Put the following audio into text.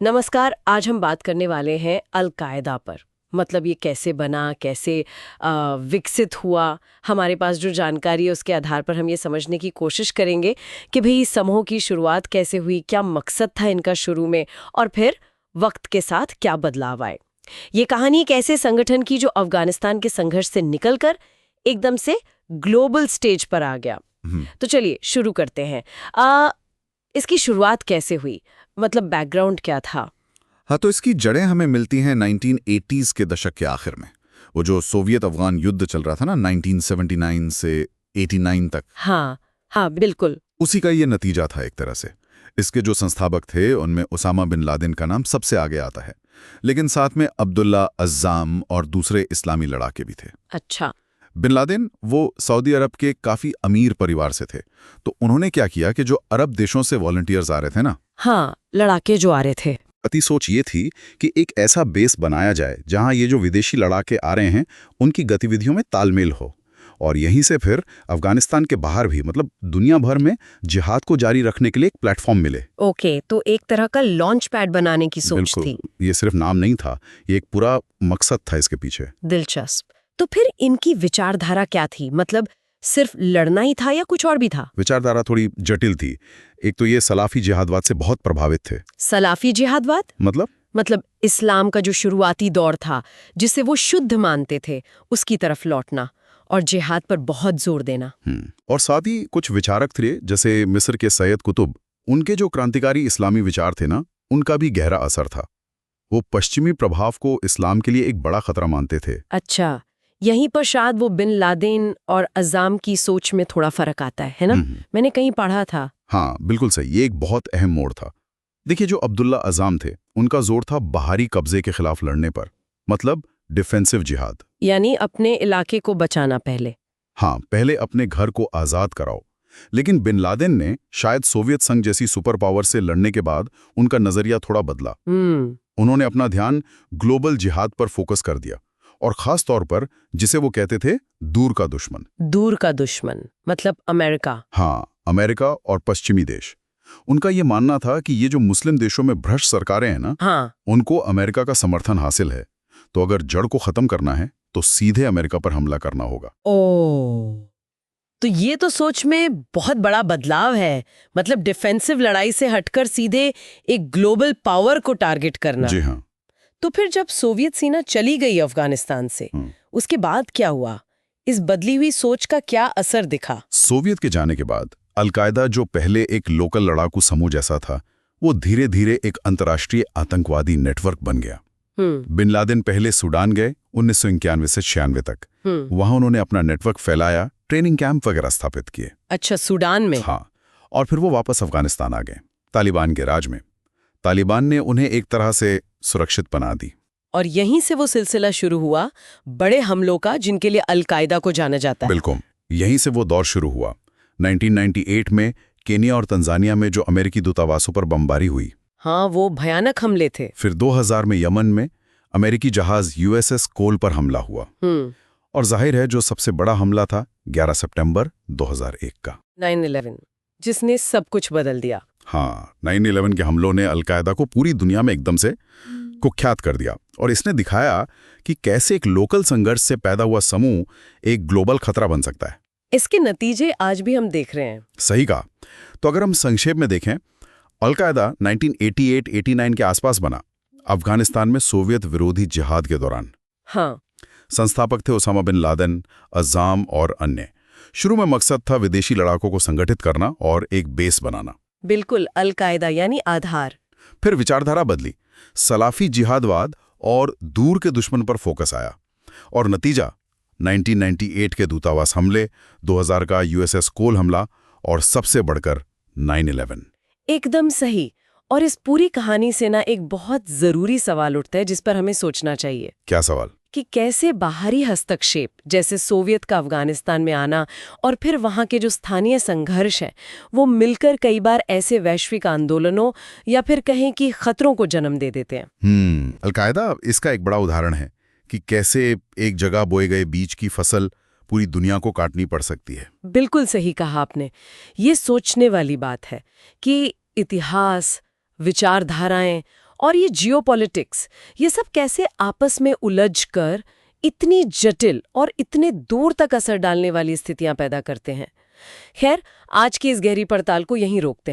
नमस्कार। आज हम बात करने वाले हैं अल-कायदा पर। मतलब ये कैसे बना, कैसे विकसित हुआ। हमारे पास जो जानकारी है उसके आधार पर हम ये समझने की कोशिश करेंगे कि भाई इस समूह की शुरुआत कैसे हुई, क्या मकसद था इनका शुरू में, और फिर वक्त के साथ क्या बदलाव आए। ये कहानी एक ऐसे संगठन की जो अफगानिस्तान के संघर्ष से निकलकर एकदम से ग्लोबल स्टेज पर आ गया। तो चलिए शुरू करते हैं। इसकी शुरुआत कैसे हुई, मतलब बैकग्राउंड क्या था? हाँ, तो इसकी जड़ें हमें मिलती हैं 1980s के दशक के आखिर में। वो जो सोवियत अफगान युद्ध चल रहा था ना, 1979 से 89 तक। हाँ हाँ, बिल्कुल। उसी का ये नतीजा था एक तरह से। इसके जो संस्थापक थे उनमें उसामा बिन लादेन का नाम सबसे आगे आता है, लेकिन साथ में अब्दुल्ला अज़्ज़ाम और दूसरे इस्लामी लड़ाके भी थे। अच्छा। बिन लादेन वो सऊदी अरब के काफी अमीर परिवार से थे, तो उन्होंने क्या किया कि जो अरब देशों से वॉलंटियर्स आ रहे थे ना, हाँ, लड़ाके जो आ रहे थे। अति सोच ये थी कि एक ऐसा बेस बनाया जाए जहां ये जो विदेशी लड़ाके आ रहे हैं उनकी गतिविधियों में तालमेल हो, और यहीं से फिर अफगानिस्तान के बाहर भी, मतलब दुनिया भर में जिहाद को जारी रखने के लिए एक प्लेटफॉर्म मिले। ओके, तो एक तरह का लॉन्च पैड बनाने की सोच थी। ये सिर्फ नाम नहीं था, ये एक पूरा मकसद था इसके पीछे। दिलचस्प। तो फिर इनकी विचारधारा क्या थी? मतलब सिर्फ लड़ना ही था या कुछ और भी था? विचारधारा थोड़ी जटिल थी। एक तो ये सलाफी जिहादवाद से बहुत प्रभावित थे। सलाफी जिहादवाद मतलब इस्लाम का जो शुरुआती दौर था जिसे वो शुद्ध मानते थे, उसकी तरफ लौटना और जिहाद पर बहुत जोर देना। और साथ ही कुछ विचारक थे जैसे मिस्र के सैयद कुतुब। उनके जो क्रांतिकारी इस्लामी विचार थे ना, उनका भी गहरा असर था। वो पश्चिमी प्रभाव को इस्लाम के लिए एक बड़ा खतरा मानते थे। अच्छा, यहीं पर शायद वो बिन लादेन और अज़्ज़ाम की सोच में थोड़ा फर्क आता है ना? मैंने कहीं पढ़ा था। हाँ, बिल्कुल सही। ये एक बहुत अहम मोड़ था। देखिए, जो अब्दुल्ला अज़्ज़ाम थे उनका जोर था बाहरी कब्जे के खिलाफ लड़ने पर, मतलब डिफेंसिव जिहाद। यानी अपने इलाके को बचाना पहले। हाँ, पहले अपने घर को आज़ाद कराओ। लेकिन बिन लादेन ने शायद सोवियत संघ जैसी सुपर पावर से लड़ने के बाद उनका नजरिया थोड़ा बदला। उन्होंने अपना ध्यान ग्लोबल जिहाद पर फोकस कर दिया, और खास तौर पर जिसे वो कहते थे दूर का दुश्मन। दूर का दुश्मन मतलब अमेरिका? हाँ, अमेरिका और पश्चिमी देश। उनका ये मानना था कि ये जो मुस्लिम देशों में भ्रष्ट सरकारें हैं ना, हाँ, उनको अमेरिका का समर्थन हासिल है, तो अगर जड़ को खत्म करना है तो सीधे अमेरिका पर हमला करना होगा। ओ, तो ये तो सोच में बहुत बड़ा बदलाव है। मतलब डिफेंसिव लड़ाई से हटकर सीधे एक ग्लोबल पावर को टारगेट करना। जी हाँ। तो फिर जब सोवियत सेना चली गई अफगानिस्तान से, उसके बाद क्या हुआ? इस बदली हुई सोच का क्या असर दिखा? सोवियत के जाने के बाद अलकायदा, जो पहले एक लोकल लड़ाकू समूह जैसा था, वो धीरे धीरे एक अंतर्राष्ट्रीय आतंकवादी नेटवर्क बन गया। बिन लादेन पहले सूडान गए 1991 से 96 तक। वहां उन्होंने अपना नेटवर्क फैलाया, ट्रेनिंग कैंप वगैरह स्थापित किए। अच्छा, सूडान में? हाँ, और फिर वो वापस अफगानिस्तान आ गए तालिबान के राज में। तालिबान ने उन्हें एक तरह से सुरक्षित बना दी, और यहीं से वो सिलसिला शुरू हुआ बड़े हमलों का, जिनके लिए अल-कायदा को जाना जाता है। बिल्कुल, यहीं से वो दौर शुरू हुआ। 1998 में केनिया और तंजानिया में जो अमेरिकी दूतावासों पर बमबारी हुई। हाँ, वो भयानक हमले थे। फिर 2000 में यमन में अमेरिकी जहाज USS कोल पर हमला हुआ। और जाहिर है जो सबसे बड़ा हमला था 11 सितंबर 2001 का 9/11, जिसने सब कुछ बदल दिया। हाँ, 9/11 के हमलों ने अलकायदा को पूरी दुनिया में एकदम से कुख्यात कर दिया, और इसने दिखाया कि कैसे एक लोकल संघर्ष से पैदा हुआ समूह एक ग्लोबल खतरा बन सकता है। इसके नतीजे आज भी हम देख रहे हैं। सही कहा। तो अगर हम संक्षेप में देखें, अलकायदा 1988-89 के आसपास बना, अफगानिस्तान में सोवियत विरोधी जिहाद के दौरान। हाँ, संस्थापक थे उसामा बिन लादेन, अज़्ज़ाम और अन्य। शुरू में मकसद था विदेशी लड़ाकों को संगठित करना और एक बेस बनाना। बिल्कुल, अल-कायदा यानी आधार। फिर विचारधारा बदली, सलाफी जिहादवाद और दूर के दुश्मन पर फोकस आया, और नतीजा 1998 के दूतावास हमले, 2000 का USS कोल हमला, और सबसे बढ़कर 9/11। एकदम सही। और इस पूरी कहानी से ना एक बहुत जरूरी सवाल उठता है जिस पर हमें सोचना चाहिए। क्या सवाल? कि कैसे बाहरी हस्तक्षेप जैसे सोवियत का अफगानिस्तान में आना और फिर वहाँ के जो स्थानीय संघर्ष हैं, वो मिलकर कई बार ऐसे वैश्विक आंदोलनों या फिर कहें कि खतरों को जन्म दे देते हैं। अलकायदा इसका एक बड़ा उदाहरण है कि कैसे एक जगह बोए गए बीज की फसल पूरी दुनिया को काटनी पड़ सकती है। बिल्कुल सही कहा आपने। ये सोचने वाली बात है कि इतिहास, विचारधाराएं और ये जियोपॉलिटिक्स, ये सब कैसे आपस में उलझकर इतनी जटिल और इतने दूर तक असर डालने वाली स्थितियां पैदा करते हैं। खैर, आज की इस गहरी पड़ताल को यहीं रोकते हैं।